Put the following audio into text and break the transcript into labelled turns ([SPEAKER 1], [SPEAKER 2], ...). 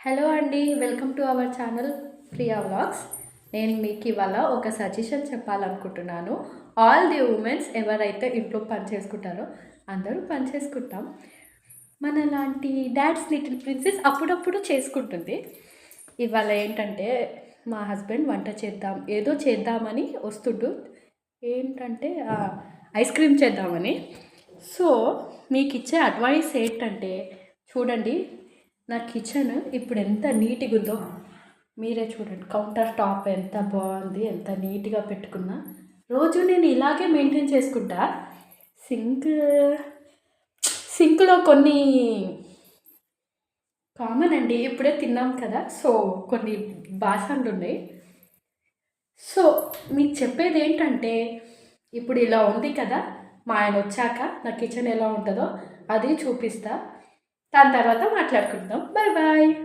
[SPEAKER 1] Hello అండి, welcome to our channel Priya vlogs. నేను మీకు ఇవాళ ఒక సజెషన్ చెప్పాలనుకుంటున్నాను. ఆల్ ది ఉమెన్స్ ఎవరైతే ఇంట్లో పని చేసుకుంటారో అందరూ పని చేసుకుంటాం. మన లాంటి డాడ్స్ లిటిల్ ప్రిన్సెస్ అప్పుడప్పుడు చేసుకుంటుంది. ఇవాళ ఏంటంటే మా హస్బెండ్ వంట చేద్దాం ఏదో చేద్దామని వస్తుండు. ఏంటంటే ఐస్ క్రీమ్ చేద్దామని. సో మీకు ఇచ్చే అడ్వైస్ ఏంటంటే చూడండి, నా కిచెన్ ఇప్పుడు ఎంత నీట్గా ఉందో మీరే చూడండి. కౌంటర్ టాప్ ఎంత బాగుంది, ఎంత నీట్గా పెట్టుకున్నా. రోజు నేను ఇలాగే మెయింటైన్ చేసుకుంటా. సింక్లో కొన్ని కామన్ అండి, ఇప్పుడే తిన్నాం కదా, సో కొన్ని బాసనలు ఉన్నాయి. సో మీకు చెప్పేది ఏంటంటే ఇప్పుడు ఇలా ఉంది కదా, మా ఆయన వచ్చాక నా కిచెన్ ఎలా ఉంటుందో అది చూపిస్తా. దాని తర్వాత మాట్లాడుకుందాం. Bye bye.